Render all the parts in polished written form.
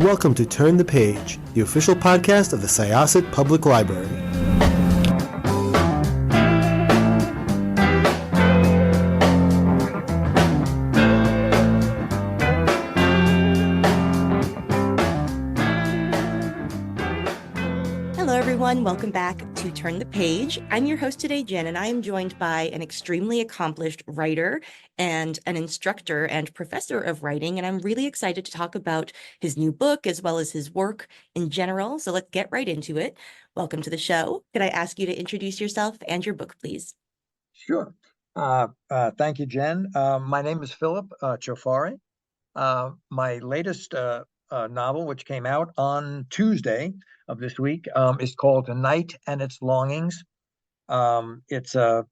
welcome to Turn the Page, the official podcast of the Syosset Public Library. Hello, everyone. Welcome back to Turn the Page. I'm your host today, Jen, and I am joined by an extremely accomplished writer and an instructor and professor of writing. And I'm really excited to talk about his new book as well as his work in general. So let's get right into it. Welcome to the show. Could I ask you to introduce yourself and your book, please? Sure. Thank you, Jen. My name is Philip Cioffari. My latest novel, which came out on Tuesday of this week, is called NIGHT ITS Longings. It's a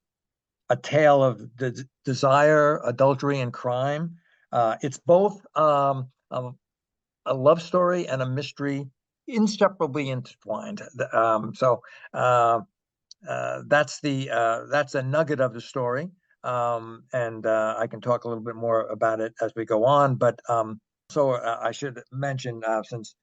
tale of desire, adultery, and crime. It's both a love story and a mystery, inseparably intertwined. That's a nugget of the story, and I can talk a little bit more about it as we go on. But I should mention, since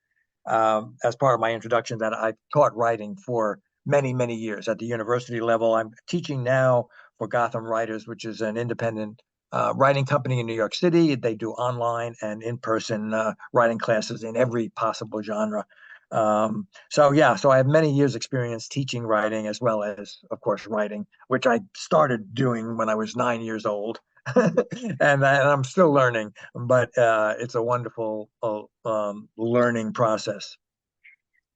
as part of my introduction, that I've taught writing for many years at the university level. I'm teaching now for Gotham Writers, which is an independent writing company in New York City. They do online and in-person writing classes in every possible genre. So I have many years experience teaching writing as well as, of course, writing, which I started doing when I was 9 years old. and I'm still learning, but it's a wonderful learning process.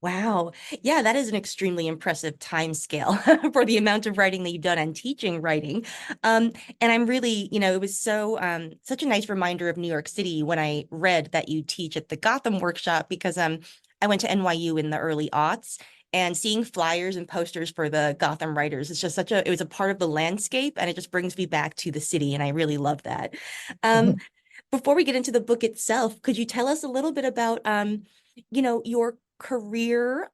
Wow. Yeah, that is an extremely impressive time scale for the amount of writing that you've done and teaching writing. And I'm really, it was such a nice reminder of New York City when I read that you teach at the Gotham workshop, because I went to NYU in the early aughts, and seeing flyers and posters for the Gotham writers, it's just it was a part of the landscape, and it just brings me back to the city. And I really love that. Before we get into the book itself, could you tell us a little bit about, your career,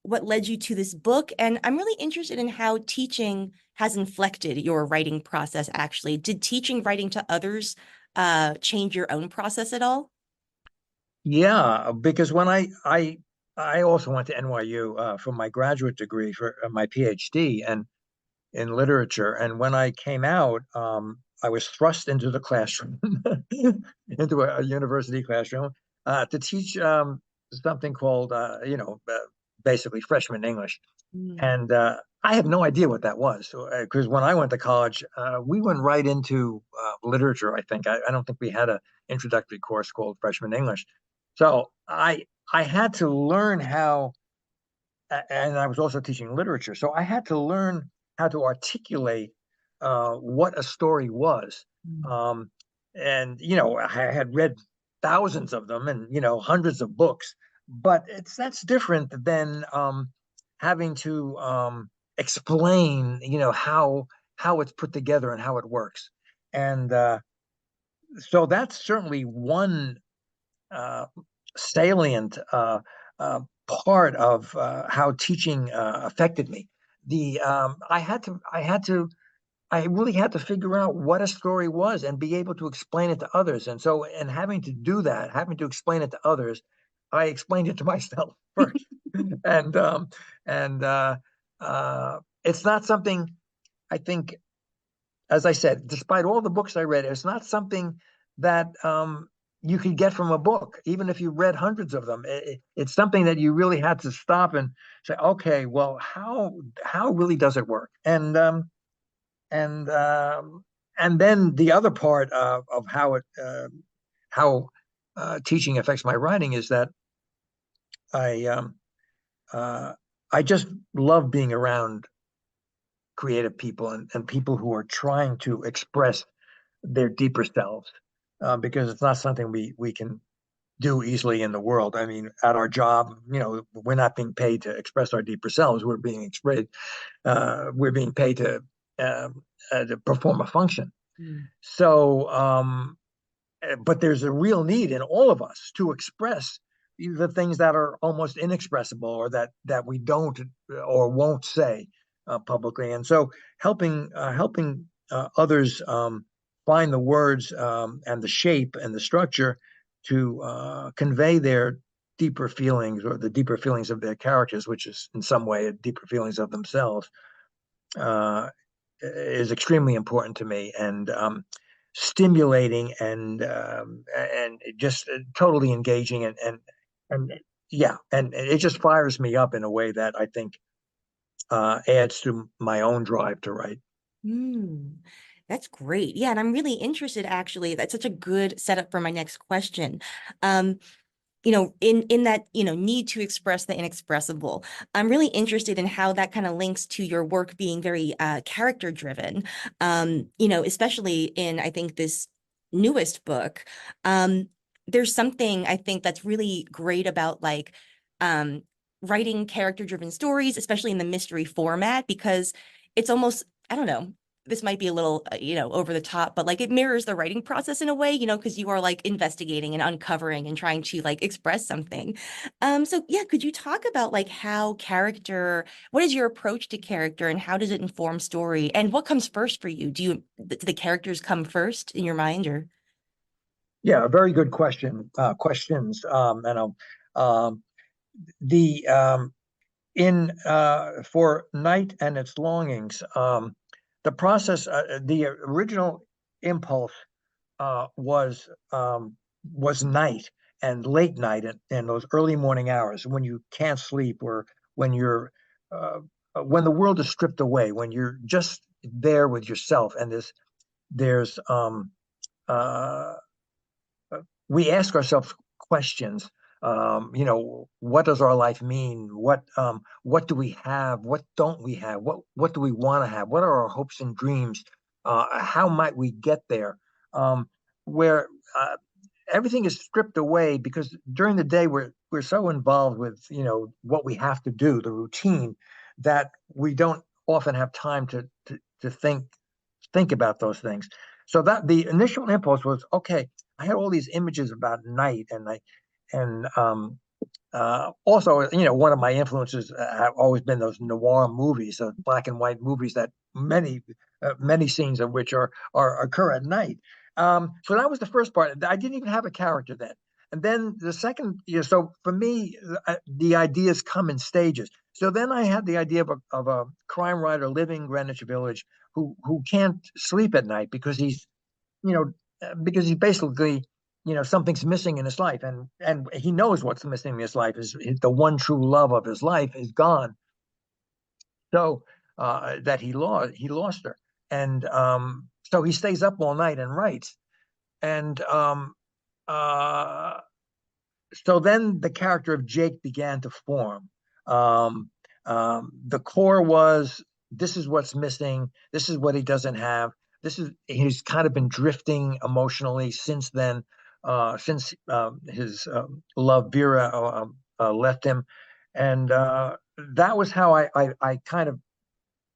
what led you to this book? And I'm really interested in how teaching has inflected your writing process, actually. Did teaching writing to others change your own process at all? Yeah, because when I also went to NYU for my graduate degree for my PhD and in literature, and when I came out, I was thrust into the classroom, into a university classroom, to teach something called, basically freshman English. And I had no idea what that was, because when I went to college, we went right into literature. I think I don't think we had an introductory course called freshman English. So I had to learn how, and I was also teaching literature. So I had to learn how to articulate what a story was. And I had read thousands of them, and hundreds of books, but that's different than having to explain how it's put together and how it works. And so that's certainly one salient part of how teaching affected me. I really had to figure out what a story was and be able to explain it to others. And so, and having to do that, having to explain it to others, I explained it to myself first. and it's not something, I think, as I said, despite all the books I read, it's not something that you could get from a book, even if you read hundreds of them. It's something that you really had to stop and say, okay, well, how really does it work? And then the other part of how teaching affects my writing is that I I just love being around creative people and people who are trying to express their deeper selves, because it's not something we can do easily in the world. I mean, at our job, we're not being paid to express our deeper selves. We're being paid to perform a function. So, but there's a real need in all of us to express the things that are almost inexpressible, or that we don't or won't say publicly. And so helping others find the words and the shape and the structure to convey their deeper feelings, or the deeper feelings of their characters, which is in some way deeper feelings of themselves, is extremely important to me, and stimulating, and just totally engaging, and yeah, and it just fires me up in a way that I think adds to my own drive to write. Mm, that's great. Yeah, and I'm really interested actually. That's such a good setup for my next question. Um, in that, need to express the inexpressible. I'm really interested in how that kind of links to your work being very character driven. Especially in, I think, this newest book. There's something I think that's really great about like um writing character driven stories, especially in the mystery format, because it's almost, I don't know, this might be a little, over the top, but like it mirrors the writing process in a way, because you are like investigating and uncovering and trying to like express something. So yeah, could you talk about like what is your approach to character and how does it inform story? And what comes first for you? Do the characters come first in your mind or? Yeah, a very good question. Questions, and the in for Night and Its Longings, the process, the original impulse was night, and late night, and those early morning hours when you can't sleep, or when you're uh, when the world is stripped away, when you're just there with yourself, and there's uh, we ask ourselves questions. What does our life mean? What do we have? What don't we have? What do we want to have? What are our hopes and dreams? How might we get there? Where everything is stripped away, because during the day we're so involved with what we have to do, the routine, that we don't often have time to think about those things. So that the initial impulse was, okay, I had all these images about night, and also, one of my influences have always been those noir movies, those black and white movies that many scenes of which are occur at night. So that was the first part. I didn't even have a character then. And then the second, so for me, the ideas come in stages. So then I had the idea of a crime writer living in Greenwich Village, who can't sleep at night because you know, he's basically, something's missing in his life, and he knows what's missing in his life is the one true love of his life is gone. So that he lost her, and so he stays up all night and writes, and uh, so then the character of Jake began to form. Um, the core was, this is what's missing. This is what he doesn't have. He's kind of been drifting emotionally since then, since his love Vera left him, and that was how I kind of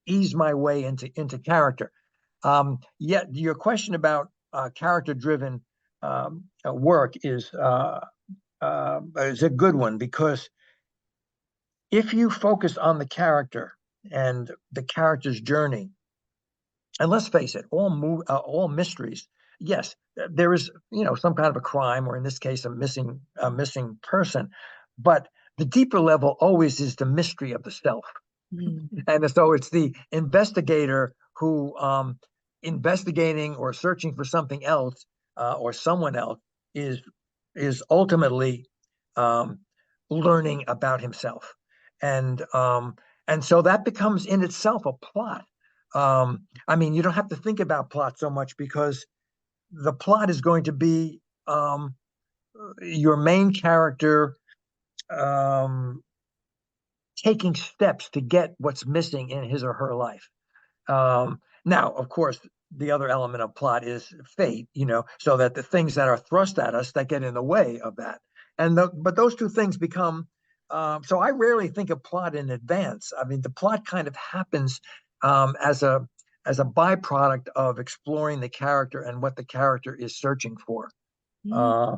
eased my way into character. Yet your question about character driven work is a good one, because if you focus on the character and the character's journey, and let's face it, all mysteries, yes, there is some kind of a crime, or in this case, a missing person, but the deeper level always is the mystery of the self. Mm. And so it's the investigator who, investigating or searching for something else, or someone else, is ultimately um, learning about himself, and so that becomes in itself a plot. I mean, you don't have to think about plot so much, because the plot is going to be your main character um, taking steps to get what's missing in his or her life. Now, of course, the other element of plot is fate, so that the things that are thrust at us that get in the way of that. But those two things become, so I rarely think of plot in advance. I mean, the plot kind of happens as a byproduct of exploring the character and what the character is searching for. Mm. Uh,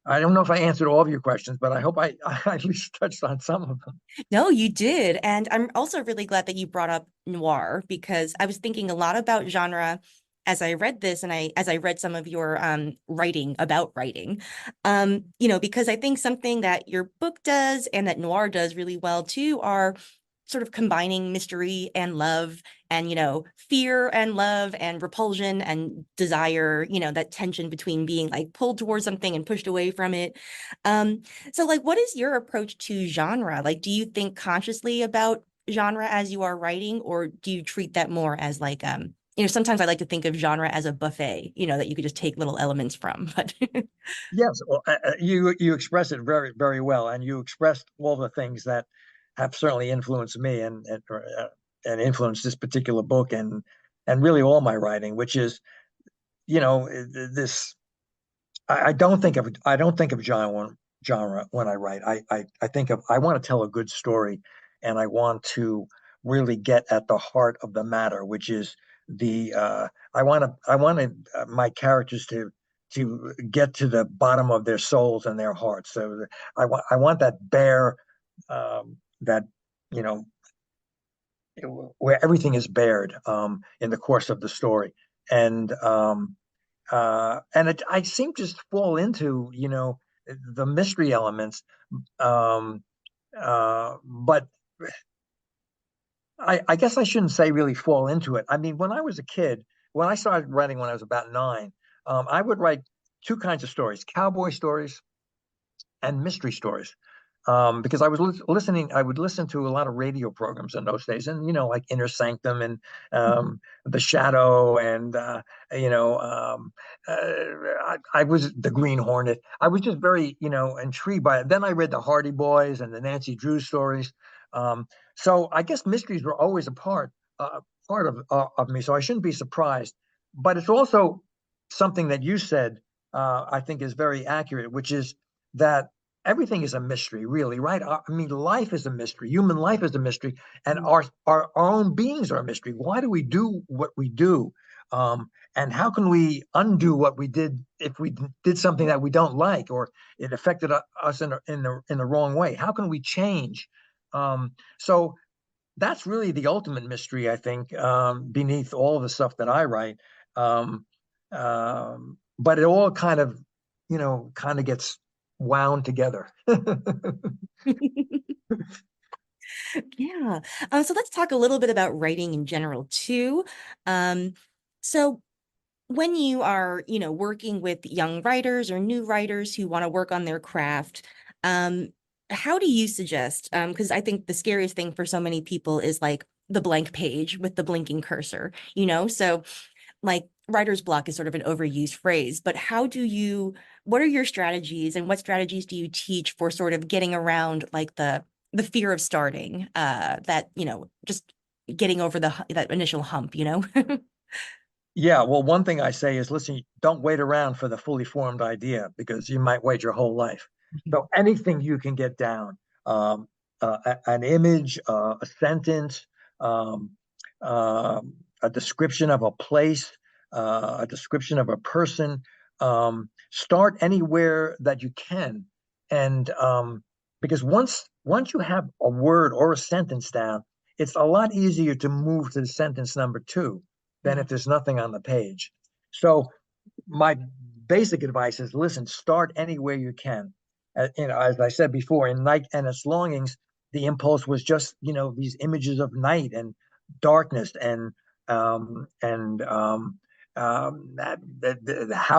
I don't know if I answered all of your questions, but I hope I at least touched on some of them. No, you did. And I'm also really glad that you brought up noir because I was thinking a lot about genre as I read this and as I read some of your writing about writing, because I think something that your book does and that noir does really well too are sort of combining mystery and love and, fear and love and repulsion and desire, that tension between being like pulled towards something and pushed away from it. So like, what is your approach to genre? Like, do you think consciously about genre as you are writing, or do you treat that more as like, sometimes I like to think of genre as a buffet, that you could just take little elements from, but Yes, well, you express it very, very well, and you expressed all the things that have certainly influenced me and influenced this particular book and really all my writing, which is, this. I don't think of genre when I write. I think of I want to tell a good story, and I want to really get at the heart of the matter, which is the I wanted my characters to get to the bottom of their souls and their hearts. So I want that bare that you know where everything is bared in the course of the story, and I seem to just fall into the mystery elements, um, but I guess I shouldn't say really fall into it. I mean, when I was a kid, when I started writing when I was about 9, I would write two kinds of stories: cowboy stories and mystery stories. Because I was listening, I would listen to a lot of radio programs in those days, and like Inner Sanctum and The Shadow, and you know, I was the Green Hornet. I was just very, intrigued by it. Then I read the Hardy Boys and the Nancy Drew stories. So I guess mysteries were always a part of me. So I shouldn't be surprised. But it's also something that you said, I think, is very accurate, which is that everything is a mystery, really, right? I mean, life is a mystery. Human life is a mystery, and our own beings are a mystery. Why do we do what we do? And how can we undo what we did if we did something that we don't like, or it affected us in the wrong way? How can we change? So that's really the ultimate mystery, I think, beneath all of the stuff that I write. Um, but it all kind of gets wound together. yeah. So let's talk a little bit about writing in general too. So when you are, working with young writers or new writers who want to work on their craft, um, how do you suggest? Because I think the scariest thing for so many people is like the blank page with the blinking cursor, So like writer's block is sort of an overused phrase, but what are your strategies and what strategies do you teach for sort of getting around like the fear of starting, that, just getting over that initial hump? Yeah, well, one thing I say is, listen, don't wait around for the fully formed idea, because you might wait your whole life. So anything you can get down, um, an image, a sentence, um, a description of a place, a description of a person. Start anywhere that you can, and because once you have a word or a sentence down, it's a lot easier to move to the sentence number 2 than if there's nothing on the page. So my basic advice is, listen, start anywhere you can. As I said before, in Night and Its Longings, the impulse was just, these images of night and darkness, and how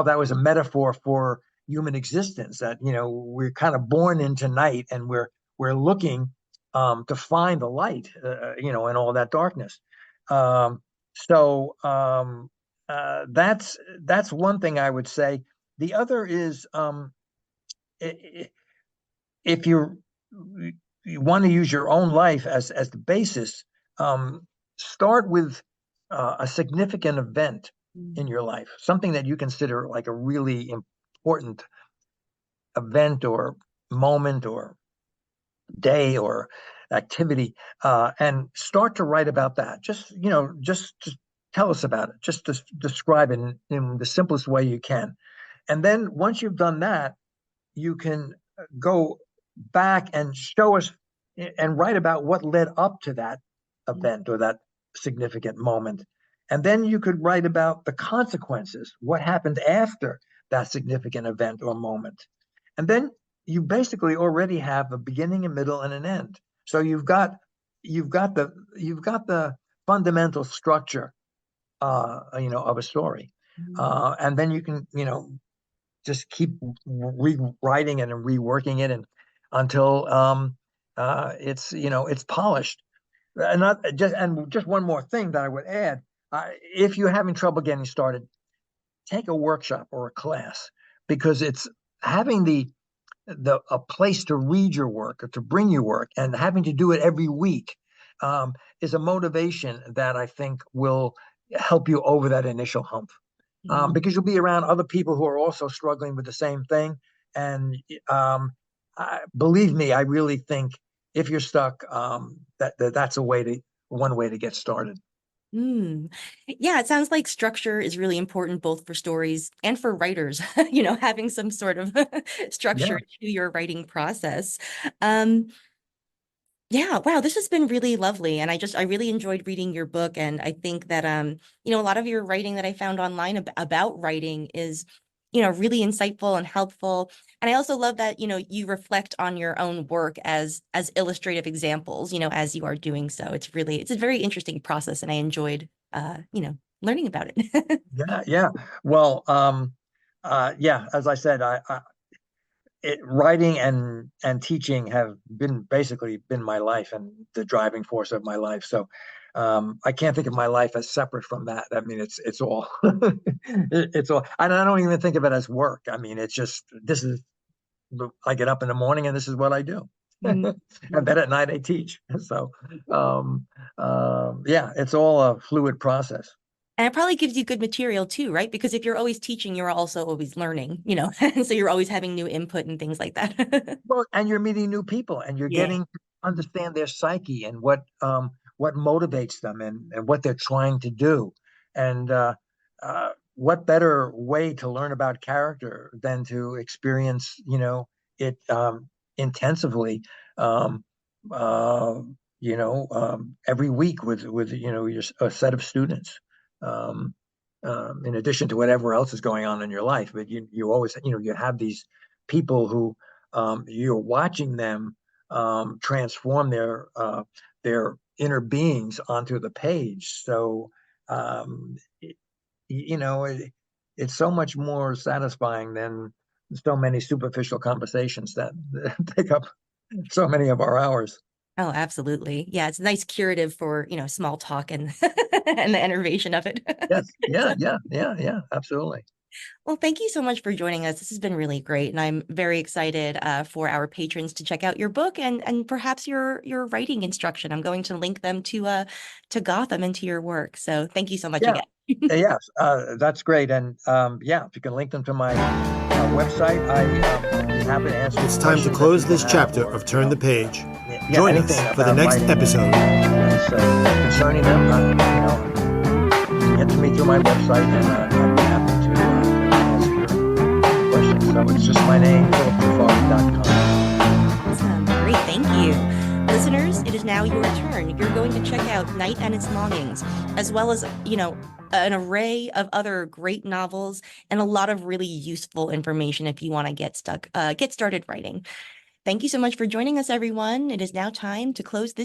that was a metaphor for human existence. That we're kind of born into night, and we're looking to find the light, in all that darkness. Um, so that's one thing I would say. The other is, if you want to use your own life as the basis, start with a significant event in your life, something that you consider like a really important event or moment or day or activity, and start to write about that. Just tell us about it. Just to describe it in the simplest way you can. And then once you've done that, you can go back and show us and write about what led up to that event or that significant moment. And then you could write about the consequences, what happened after that significant event or moment. And then you basically already have a beginning, a middle, and an end. So you've got the fundamental structure, of a story. And then you can, just keep rewriting it and reworking it and until it's polished. And just one more thing that I would add: if you're having trouble getting started, take a workshop or a class, because it's having a place to read your work or to bring your work and having to do it every week is a motivation that I think will help you over that initial hump, because you'll be around other people who are also struggling with the same thing. And believe me, I really think if you're stuck, that's one way to get started. Yeah, it sounds like structure is really important both for stories and for writers, having some sort of structure Yeah. to your writing process. Um, yeah, wow, this has been really lovely. And I really enjoyed reading your book. And I think that, a lot of your writing that I found online about writing is, really insightful and helpful. And I also love that, you reflect on your own work as illustrative examples, as you are doing so. It's a very interesting process. And I enjoyed, learning about it. Yeah, yeah. Well, yeah, as I said, writing and teaching have basically been my life and the driving force of my life. So I can't think of my life as separate from that. I mean, it's all it's all. And I don't even think of it as work. I mean, it's just I get up in the morning and this is what I do. Mm, And then at night I teach. So um, yeah, it's all a fluid process. And it probably gives you good material too, right? Because if you're always teaching, you're also always learning, and so you're always having new input and things like that. Well, and you're meeting new people and you're Yeah. getting to understand their psyche and what motivates them and what they're trying to do. And what better way to learn about character than to experience, it intensively, um, uh, every week with a set of students. Um, in addition to whatever else is going on in your life, but you always, you have these people who you're watching them transform their inner beings onto the page. So it, you know it, it's so much more satisfying than so many superficial conversations that take up so many of our hours. Oh, absolutely. Yeah, it's a nice curative for, small talk and and the enervation of it. Yes, So, yeah, yeah, yeah, yeah, absolutely. well, thank you so much for joining us. This has been really great, and I'm very excited for our patrons to check out your book and perhaps your writing instruction. I'm going to link them to Gotham and to your work. So thank you so much Yeah, again. yes, that's great. And yeah, if you can link them to my website, I'd be happy to answer It's any time to questions that close people this have, chapter or, of Turn the Page. yeah, Join anything us for the about next writing episode. that's concerning them. Get to me through my website, and I'd be happy to answer your questions. So it's just my name, philipcioffari.com. Awesome. Great. Thank you. Listeners, it is now your turn. You're going to check out Night and Its Longings, as well as, an array of other great novels and a lot of really useful information if you want to get started writing. Thank you so much for joining us, everyone. It is now time to close this.